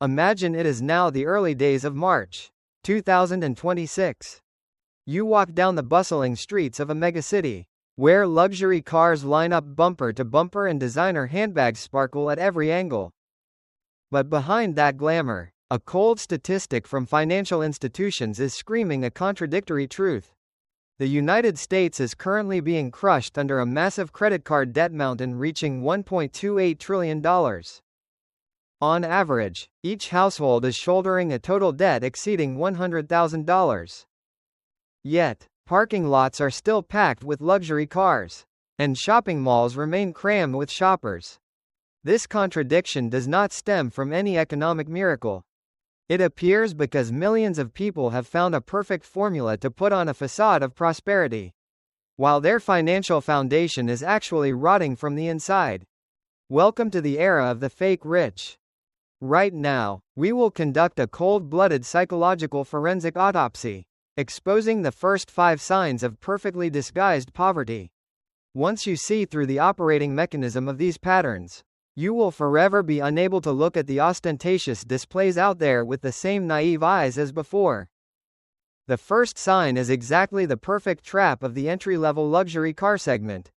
Imagine it is now the early days of March 2026. You walk down the bustling streets of a megacity, where luxury cars line up bumper to bumper and designer handbags sparkle at every angle. But behind that glamour, a cold statistic from financial institutions is screaming a contradictory truth. The United States is currently being crushed under a massive credit card debt mountain reaching $1.28 trillion. On average, each household is shouldering a total debt exceeding $100,000. Yet, parking lots are still packed with luxury cars, and shopping malls remain crammed with shoppers. This contradiction does not stem from any economic miracle. It appears because millions of people have found a perfect formula to put on a facade of prosperity, while their financial foundation is actually rotting from the inside. Welcome to the era of the fake rich. Right now, we will conduct a cold-blooded psychological forensic autopsy, exposing the first 5 signs of perfectly disguised poverty. Once you see through the operating mechanism of these patterns, you will forever be unable to look at the ostentatious displays out there with the same naive eyes as before. The first sign is exactly the perfect trap of the entry-level luxury car segment.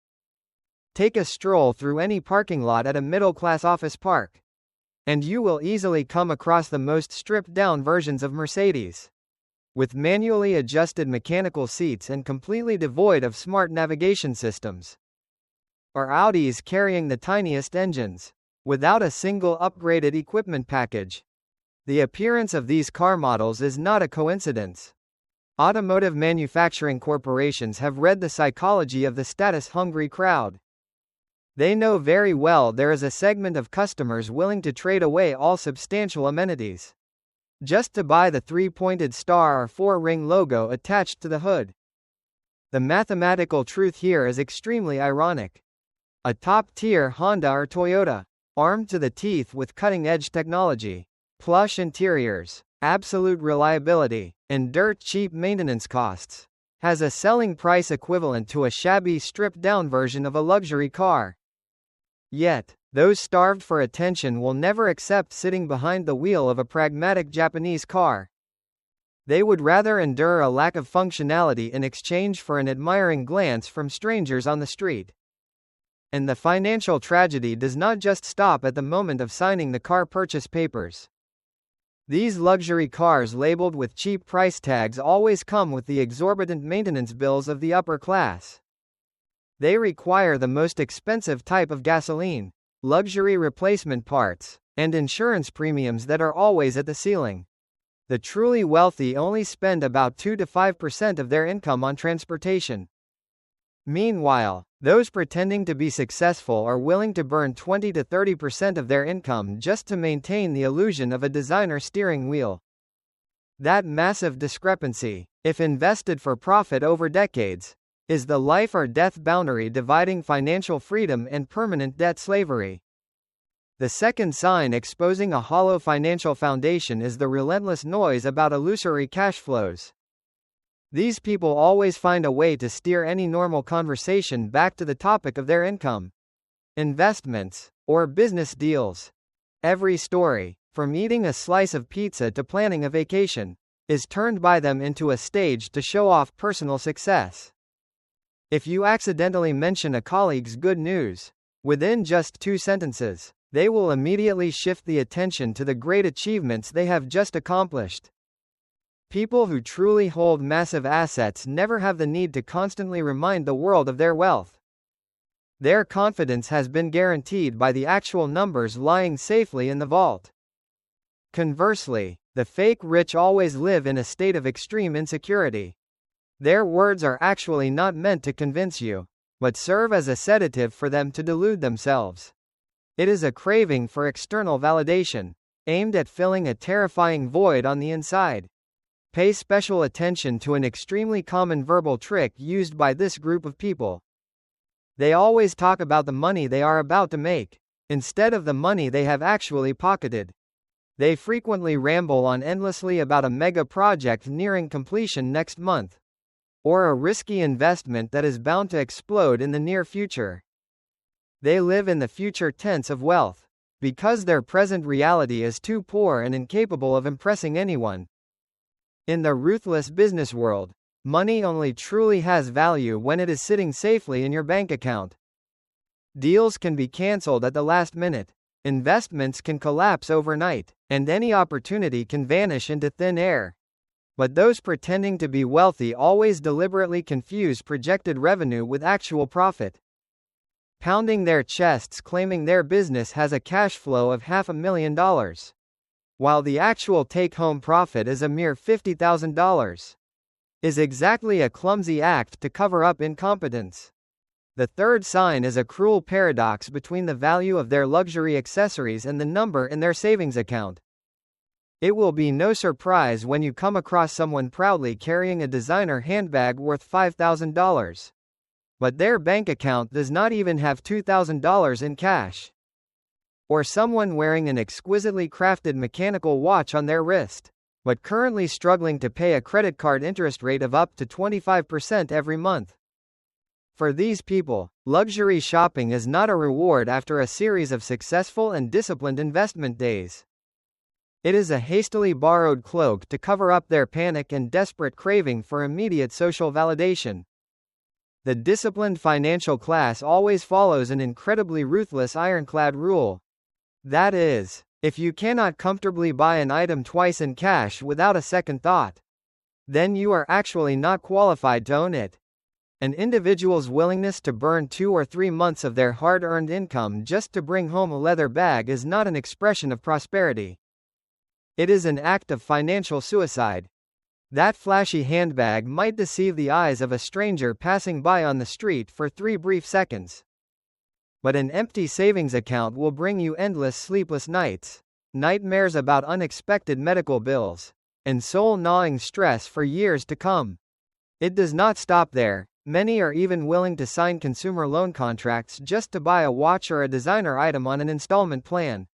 Take a stroll through any parking lot at a middle-class office park, and you will easily come across the most stripped-down versions of Mercedes, with manually adjusted mechanical seats and completely devoid of smart navigation systems. Or Audis carrying the tiniest engines, without a single upgraded equipment package. The appearance of these car models is not a coincidence. Automotive manufacturing corporations have read the psychology of the status-hungry crowd. They know very well there is a segment of customers willing to trade away all substantial amenities, just to buy the 3-pointed star or 4-ring logo attached to the hood. The mathematical truth here is extremely ironic. A top-tier Honda or Toyota, armed to the teeth with cutting-edge technology, plush interiors, absolute reliability, and dirt-cheap maintenance costs, has a selling price equivalent to a shabby stripped-down version of a luxury car. Yet, those starved for attention will never accept sitting behind the wheel of a pragmatic Japanese car. They would rather endure a lack of functionality in exchange for an admiring glance from strangers on the street. And the financial tragedy does not just stop at the moment of signing the car purchase papers. These luxury cars labeled with cheap price tags always come with the exorbitant maintenance bills of the upper class. They require the most expensive type of gasoline, luxury replacement parts, and insurance premiums that are always at the ceiling. The truly wealthy only spend about 2 to 5% of their income on transportation. Meanwhile, those pretending to be successful are willing to burn 20 to 30% of their income just to maintain the illusion of a designer steering wheel. That massive discrepancy, if invested for profit over decades, is the life or death boundary dividing financial freedom and permanent debt slavery. The second sign exposing a hollow financial foundation is the relentless noise about illusory cash flows. These people always find a way to steer any normal conversation back to the topic of their income, investments, or business deals. Every story, from eating a slice of pizza to planning a vacation, is turned by them into a stage to show off personal success. If you accidentally mention a colleague's good news, within just 2 sentences, they will immediately shift the attention to the great achievements they have just accomplished. People who truly hold massive assets never have the need to constantly remind the world of their wealth. Their confidence has been guaranteed by the actual numbers lying safely in the vault. Conversely, the fake rich always live in a state of extreme insecurity. Their words are actually not meant to convince you, but serve as a sedative for them to delude themselves. It is a craving for external validation, aimed at filling a terrifying void on the inside. Pay special attention to an extremely common verbal trick used by this group of people. They always talk about the money they are about to make, instead of the money they have actually pocketed. They frequently ramble on endlessly about a mega project nearing completion next month, or a risky investment that is bound to explode in the near future. They live in the future tense of wealth, because their present reality is too poor and incapable of impressing anyone. In the ruthless business world, money only truly has value when it is sitting safely in your bank account. Deals can be cancelled at the last minute, investments can collapse overnight, and any opportunity can vanish into thin air. But those pretending to be wealthy always deliberately confuse projected revenue with actual profit, pounding their chests claiming their business has a cash flow of $500,000, while the actual take-home profit is a mere $50,000. Is exactly a clumsy act to cover up incompetence. The third sign is a cruel paradox between the value of their luxury accessories and the number in their savings account. It will be no surprise when you come across someone proudly carrying a designer handbag worth $5,000. But their bank account does not even have $2,000 in cash. Or someone wearing an exquisitely crafted mechanical watch on their wrist, but currently struggling to pay a credit card interest rate of up to 25% every month. For these people, luxury shopping is not a reward after a series of successful and disciplined investment days. It is a hastily borrowed cloak to cover up their panic and desperate craving for immediate social validation. The disciplined financial class always follows an incredibly ruthless ironclad rule. That is, if you cannot comfortably buy an item twice in cash without a second thought, then you are actually not qualified to own it. An individual's willingness to burn 2 or 3 months of their hard-earned income just to bring home a leather bag is not an expression of prosperity. It is an act of financial suicide. That flashy handbag might deceive the eyes of a stranger passing by on the street for 3 brief seconds. But an empty savings account will bring you endless sleepless nights, nightmares about unexpected medical bills, and soul-gnawing stress for years to come. It does not stop there. Many are even willing to sign consumer loan contracts just to buy a watch or a designer item on an installment plan.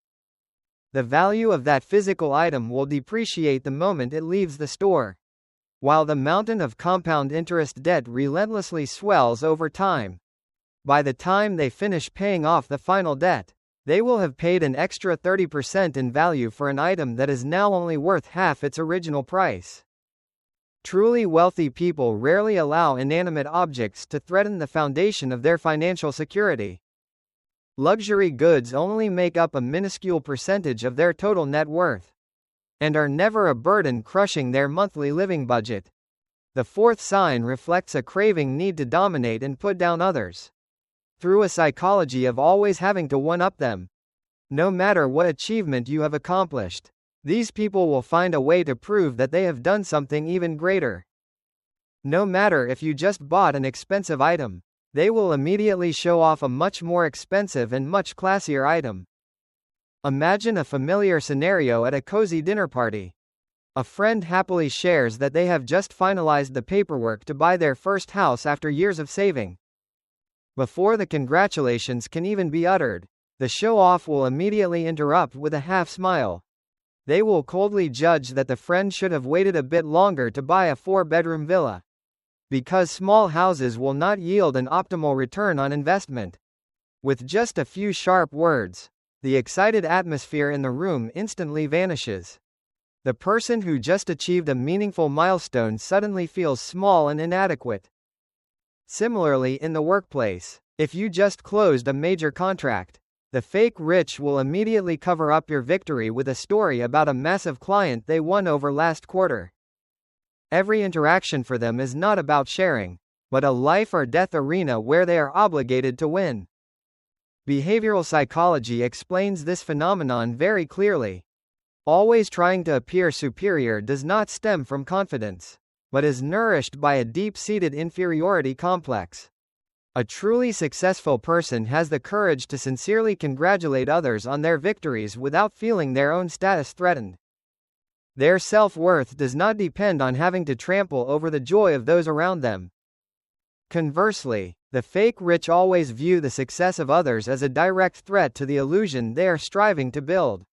The value of that physical item will depreciate the moment it leaves the store, while the mountain of compound interest debt relentlessly swells over time. By the time they finish paying off the final debt, they will have paid an extra 30% in value for an item that is now only worth half its original price. Truly wealthy people rarely allow inanimate objects to threaten the foundation of their financial security. Luxury goods only make up a minuscule percentage of their total net worth, and are never a burden crushing their monthly living budget. The fourth sign reflects a craving need to dominate and put down others, through a psychology of always having to one-up them. No matter what achievement you have accomplished, these people will find a way to prove that they have done something even greater. No matter if you just bought an expensive item, they will immediately show off a much more expensive and much classier item. Imagine a familiar scenario at a cozy dinner party. A friend happily shares that they have just finalized the paperwork to buy their first house after years of saving. Before the congratulations can even be uttered, the show-off will immediately interrupt with a half-smile. They will coldly judge that the friend should have waited a bit longer to buy a 4-bedroom villa, because small houses will not yield an optimal return on investment. With just a few sharp words, the excited atmosphere in the room instantly vanishes. The person who just achieved a meaningful milestone suddenly feels small and inadequate. Similarly, in the workplace, if you just closed a major contract, the fake rich will immediately cover up your victory with a story about a massive client they won over last quarter. Every interaction for them is not about sharing, but a life or death arena where they are obligated to win. Behavioral psychology explains this phenomenon very clearly. Always trying to appear superior does not stem from confidence, but is nourished by a deep-seated inferiority complex. A truly successful person has the courage to sincerely congratulate others on their victories without feeling their own status threatened. Their self-worth does not depend on having to trample over the joy of those around them. Conversely, the fake rich always view the success of others as a direct threat to the illusion they are striving to build.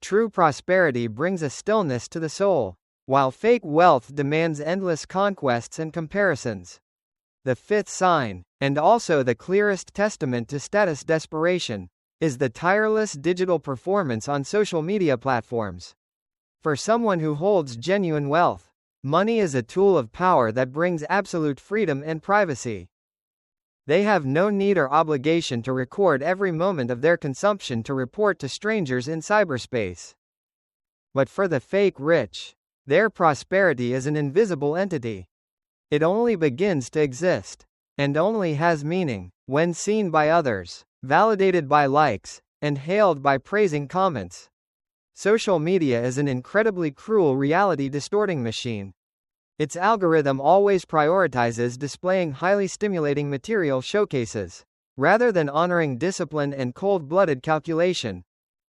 True prosperity brings a stillness to the soul, while fake wealth demands endless conquests and comparisons. The fifth sign, and also the clearest testament to status desperation, is the tireless digital performance on social media platforms. For someone who holds genuine wealth, money is a tool of power that brings absolute freedom and privacy. They have no need or obligation to record every moment of their consumption to report to strangers in cyberspace. But for the fake rich, their prosperity is an invisible entity. It only begins to exist, and only has meaning, when seen by others, validated by likes, and hailed by praising comments. Social media is an incredibly cruel reality-distorting machine. Its algorithm always prioritizes displaying highly stimulating material showcases, rather than honoring discipline and cold-blooded calculation.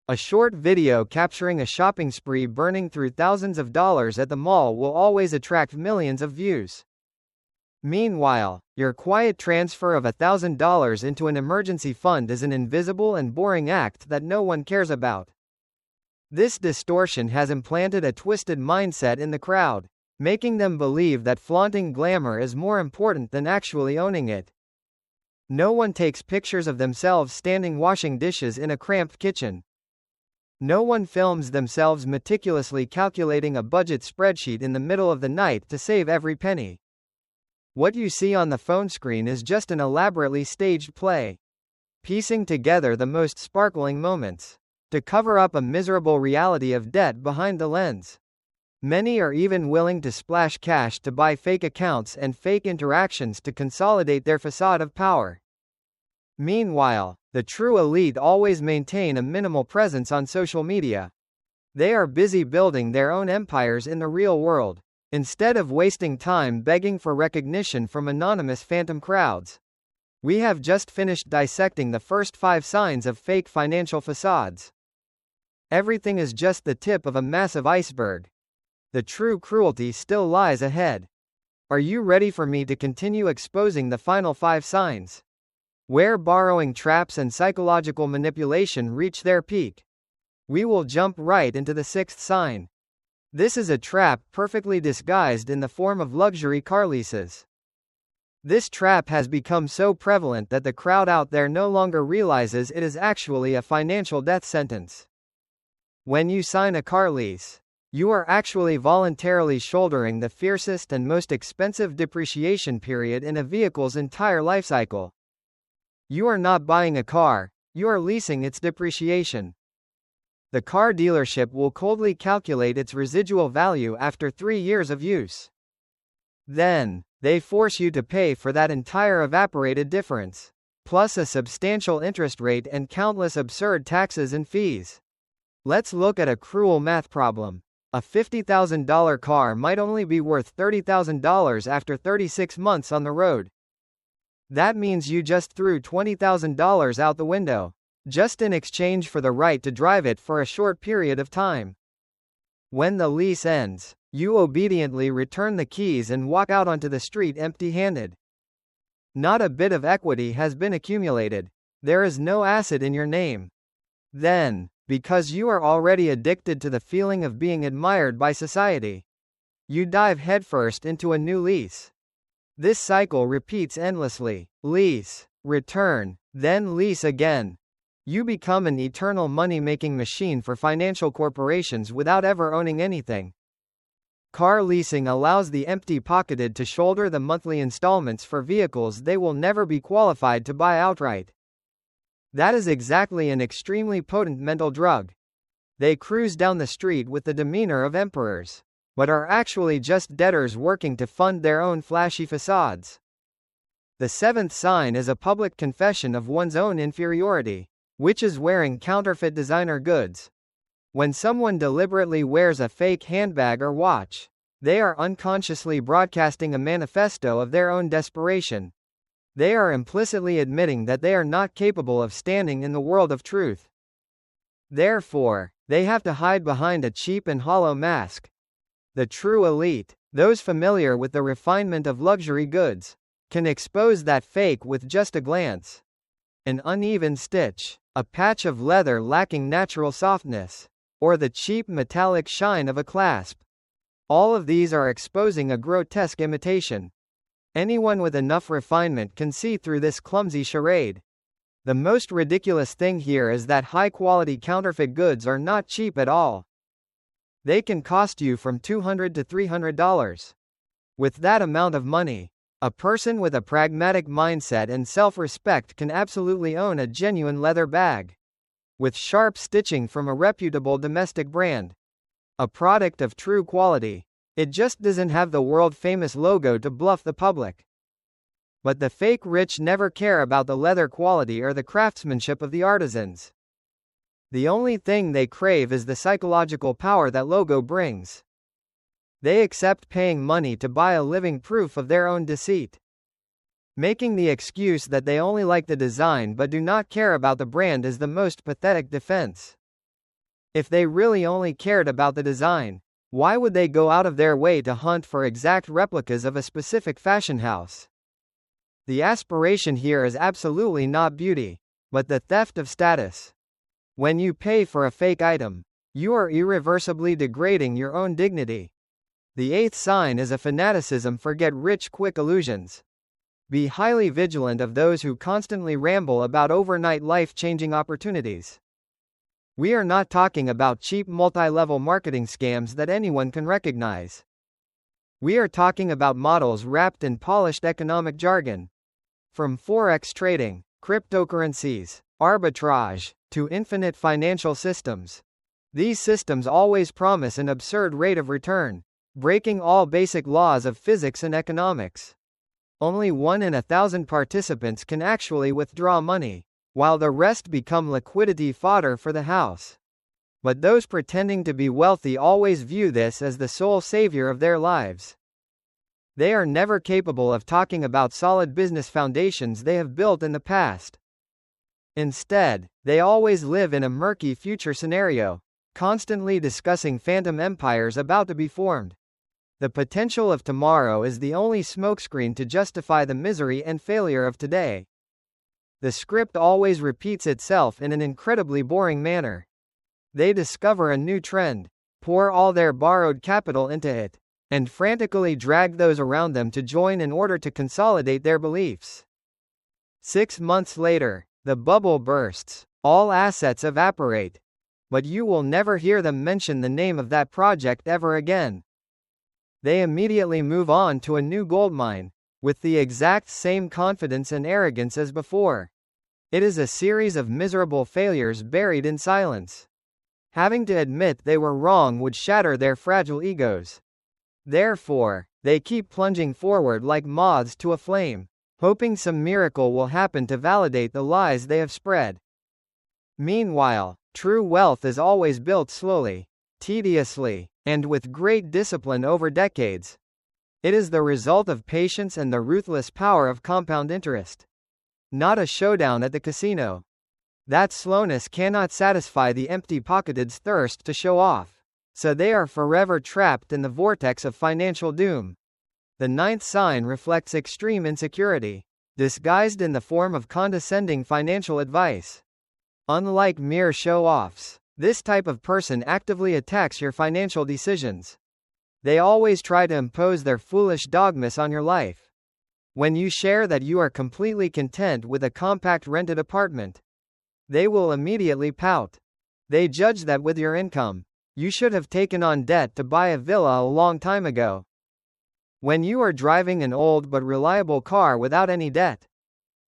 A short video capturing a shopping spree burning through thousands of dollars at the mall will always attract millions of views. Meanwhile, your quiet transfer of $1,000 into an emergency fund is an invisible and boring act that no one cares about. This distortion has implanted a twisted mindset in the crowd, making them believe that flaunting glamour is more important than actually owning it. No one takes pictures of themselves standing washing dishes in a cramped kitchen. No one films themselves meticulously calculating a budget spreadsheet in the middle of the night to save every penny. What you see on the phone screen is just an elaborately staged play, piecing together the most sparkling moments to cover up a miserable reality of debt behind the lens. Many are even willing to splash cash to buy fake accounts and fake interactions to consolidate their facade of power. Meanwhile, the true elite always maintain a minimal presence on social media. They are busy building their own empires in the real world, instead of wasting time begging for recognition from anonymous phantom crowds. We have just finished dissecting the first 5 signs of fake financial facades. Everything is just the tip of a massive iceberg. The true cruelty still lies ahead. Are you ready for me to continue exposing the final 5 signs? Where borrowing traps and psychological manipulation reach their peak. We will jump right into the 6th sign. This is a trap perfectly disguised in the form of luxury car leases. This trap has become so prevalent that the crowd out there no longer realizes it is actually a financial death sentence. When you sign a car lease, you are actually voluntarily shouldering the fiercest and most expensive depreciation period in a vehicle's entire lifecycle. You are not buying a car, you are leasing its depreciation. The car dealership will coldly calculate its residual value after 3 years of use. Then, they force you to pay for that entire evaporated difference, plus a substantial interest rate and countless absurd taxes and fees. Let's look at a cruel math problem. A $50,000 car might only be worth $30,000 after 36 months on the road. That means you just threw $20,000 out the window, just in exchange for the right to drive it for a short period of time. When the lease ends, you obediently return the keys and walk out onto the street empty-handed. Not a bit of equity has been accumulated. There is no asset in your name. Then, because you are already addicted to the feeling of being admired by society, you dive headfirst into a new lease. This cycle repeats endlessly. Lease, return, then lease again. You become an eternal money-making machine for financial corporations without ever owning anything. Car leasing allows the empty-pocketed to shoulder the monthly installments for vehicles they will never be qualified to buy outright. That is exactly an extremely potent mental drug. They cruise down the street with the demeanor of emperors, but are actually just debtors working to fund their own flashy facades. The 7th sign is a public confession of one's own inferiority, which is wearing counterfeit designer goods. When someone deliberately wears a fake handbag or watch, they are unconsciously broadcasting a manifesto of their own desperation. They are implicitly admitting that they are not capable of standing in the world of truth. Therefore, they have to hide behind a cheap and hollow mask. The true elite, those familiar with the refinement of luxury goods, can expose that fake with just a glance. An uneven stitch, a patch of leather lacking natural softness, or the cheap metallic shine of a clasp. All of these are exposing a grotesque imitation. Anyone with enough refinement can see through this clumsy charade. The most ridiculous thing here is that high-quality counterfeit goods are not cheap at all. They can cost you from $200 to $300. With that amount of money, a person with a pragmatic mindset and self-respect can absolutely own a genuine leather bag, with sharp stitching from a reputable domestic brand. A product of true quality. It just doesn't have the world-famous logo to bluff the public. But the fake rich never care about the leather quality or the craftsmanship of the artisans. The only thing they crave is the psychological power that logo brings. They accept paying money to buy a living proof of their own deceit, making the excuse that they only like the design but do not care about the brand is the most pathetic defense. If they really only cared about the design, why would they go out of their way to hunt for exact replicas of a specific fashion house? The aspiration here is absolutely not beauty, but the theft of status. When you pay for a fake item, you are irreversibly degrading your own dignity. The eighth sign is a fanaticism for get-rich-quick illusions. Be highly vigilant of those who constantly ramble about overnight life-changing opportunities. We are not talking about cheap multi-level marketing scams that anyone can recognize. We are talking about models wrapped in polished economic jargon. From forex trading, cryptocurrencies, arbitrage, to infinite financial systems. These systems always promise an absurd rate of return, breaking all basic laws of physics and economics. Only 1 in 1,000 participants can actually withdraw money, while the rest become liquidity fodder for the house. But those pretending to be wealthy always view this as the sole savior of their lives. They are never capable of talking about solid business foundations they have built in the past. Instead, they always live in a murky future scenario, constantly discussing phantom empires about to be formed. The potential of tomorrow is the only smokescreen to justify the misery and failure of today. The script always repeats itself in an incredibly boring manner. They discover a new trend, pour all their borrowed capital into it, and frantically drag those around them to join in order to consolidate their beliefs. 6 months later, the bubble bursts, all assets evaporate. But you will never hear them mention the name of that project ever again. They immediately move on to a new goldmine, with the exact same confidence and arrogance as before. It is a series of miserable failures buried in silence. Having to admit they were wrong would shatter their fragile egos. Therefore, they keep plunging forward like moths to a flame, hoping some miracle will happen to validate the lies they have spread. Meanwhile, true wealth is always built slowly, tediously, and with great discipline over decades. It is the result of patience and the ruthless power of compound interest. Not a showdown at the casino. That slowness cannot satisfy the empty-pocketed's thirst to show off, so they are forever trapped in the vortex of financial doom. The ninth sign reflects extreme insecurity, disguised in the form of condescending financial advice. Unlike mere show-offs, this type of person actively attacks your financial decisions. They always try to impose their foolish dogmas on your life. When you share that you are completely content with a compact rented apartment, they will immediately pout. They judge that with your income, you should have taken on debt to buy a villa a long time ago. When you are driving an old but reliable car without any debt,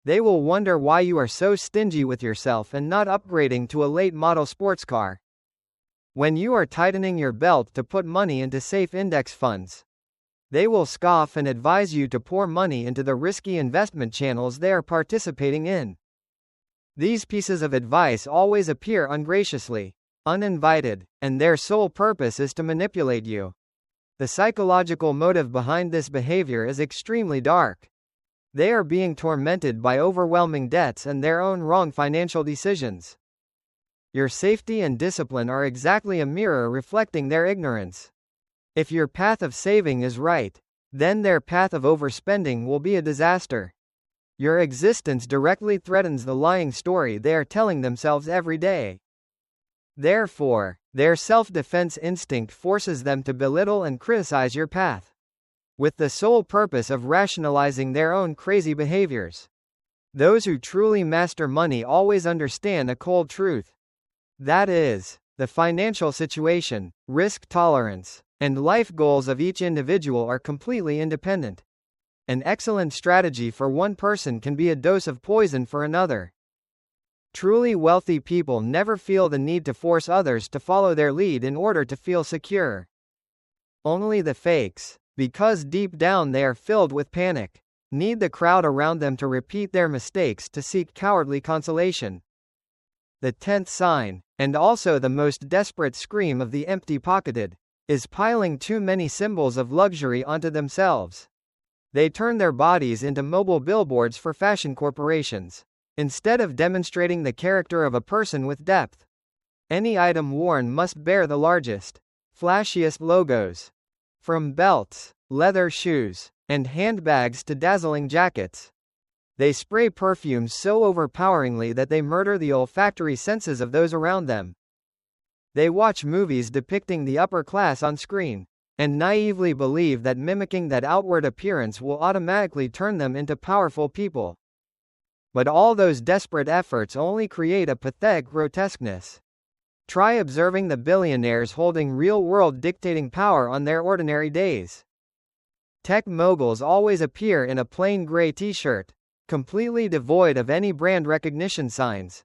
they will wonder why you are so stingy with yourself and not upgrading to a late-model sports car. When you are tightening your belt to put money into safe index funds, they will scoff and advise you to pour money into the risky investment channels they are participating in. These pieces of advice always appear ungraciously, uninvited, and their sole purpose is to manipulate you. The psychological motive behind this behavior is extremely dark. They are being tormented by overwhelming debts and their own wrong financial decisions. Your safety and discipline are exactly a mirror reflecting their ignorance. If your path of saving is right, then their path of overspending will be a disaster. Your existence directly threatens the lying story they are telling themselves every day. Therefore, their self-defense instinct forces them to belittle and criticize your path, with the sole purpose of rationalizing their own crazy behaviors. Those who truly master money always understand a cold truth. That is, the financial situation, risk tolerance, and life goals of each individual are completely independent. An excellent strategy for one person can be a dose of poison for another. Truly wealthy people never feel the need to force others to follow their lead in order to feel secure. Only the fakes, because deep down they are filled with panic, need the crowd around them to repeat their mistakes to seek cowardly consolation. The 10th sign, and also the most desperate scream of the empty-pocketed, is piling too many symbols of luxury onto themselves. They turn their bodies into mobile billboards for fashion corporations, instead of demonstrating the character of a person with depth. Any item worn must bear the largest, flashiest logos. From belts, leather shoes, and handbags to dazzling jackets. They spray perfumes so overpoweringly that they murder the olfactory senses of those around them. They watch movies depicting the upper class on screen, and naively believe that mimicking that outward appearance will automatically turn them into powerful people. But all those desperate efforts only create a pathetic grotesqueness. Try observing the billionaires holding real-world dictating power on their ordinary days. Tech moguls always appear in a plain gray t-shirt, completely devoid of any brand recognition signs.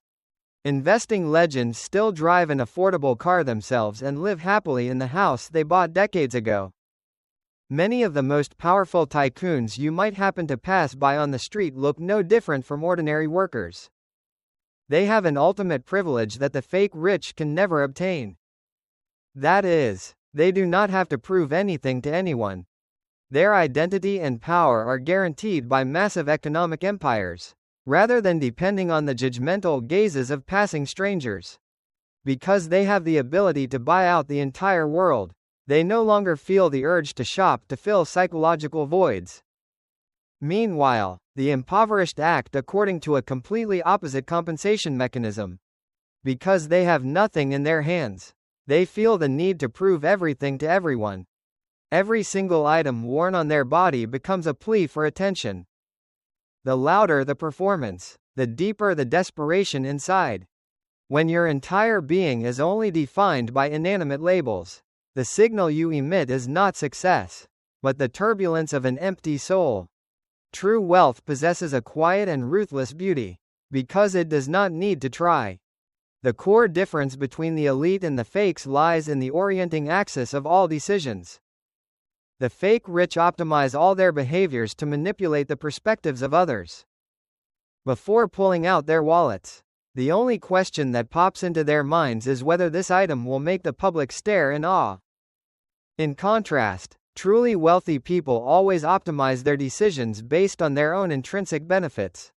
Investing legends still drive an affordable car themselves and live happily in the house they bought decades ago. Many of the most powerful tycoons you might happen to pass by on the street look no different from ordinary workers. They have an ultimate privilege that the fake rich can never obtain. That is, they do not have to prove anything to anyone. Their identity and power are guaranteed by massive economic empires, rather than depending on the judgmental gazes of passing strangers. Because they have the ability to buy out the entire world, they no longer feel the urge to shop to fill psychological voids. Meanwhile, the impoverished act according to a completely opposite compensation mechanism. Because they have nothing in their hands, they feel the need to prove everything to everyone. Every single item worn on their body becomes a plea for attention. The louder the performance, the deeper the desperation inside. When your entire being is only defined by inanimate labels, the signal you emit is not success, but the turbulence of an empty soul. True wealth possesses a quiet and ruthless beauty, because it does not need to try. The core difference between the elite and the fakes lies in the orienting axis of all decisions. The fake rich optimize all their behaviors to manipulate the perspectives of others. Before pulling out their wallets, the only question that pops into their minds is whether this item will make the public stare in awe. In contrast, truly wealthy people always optimize their decisions based on their own intrinsic benefits.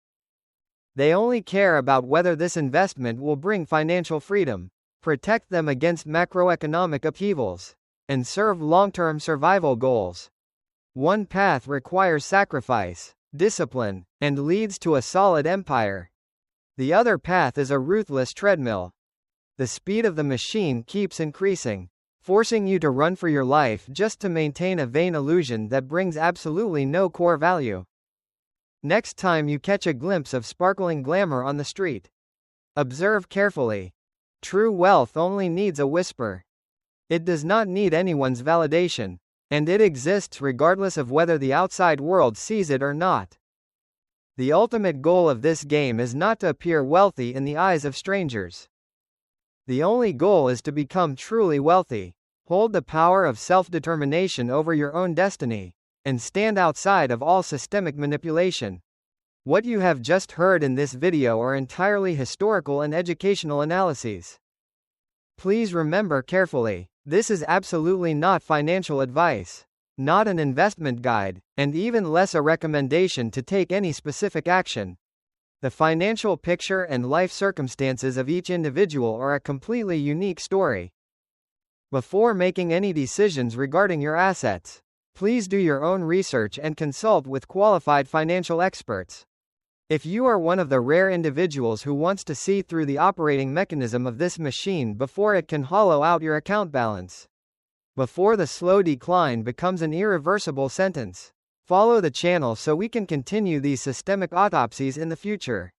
They only care about whether this investment will bring financial freedom, protect them against macroeconomic upheavals, and serve long-term survival goals. One path requires sacrifice, discipline, and leads to a solid empire. The other path is a ruthless treadmill. The speed of the machine keeps increasing, forcing you to run for your life just to maintain a vain illusion that brings absolutely no core value. Next time you catch a glimpse of sparkling glamour on the street, observe carefully. True wealth only needs a whisper. It does not need anyone's validation, and it exists regardless of whether the outside world sees it or not. The ultimate goal of this game is not to appear wealthy in the eyes of strangers. The only goal is to become truly wealthy, hold the power of self-determination over your own destiny, and stand outside of all systemic manipulation. What you have just heard in this video are entirely historical and educational analyses. Please remember carefully, this is absolutely not financial advice, not an investment guide, and even less a recommendation to take any specific action. The financial picture and life circumstances of each individual are a completely unique story. Before making any decisions regarding your assets, please do your own research and consult with qualified financial experts. If you are one of the rare individuals who wants to see through the operating mechanism of this machine before it can hollow out your account balance, before the slow decline becomes an irreversible sentence, Follow the channel so we can continue these systemic autopsies in the future.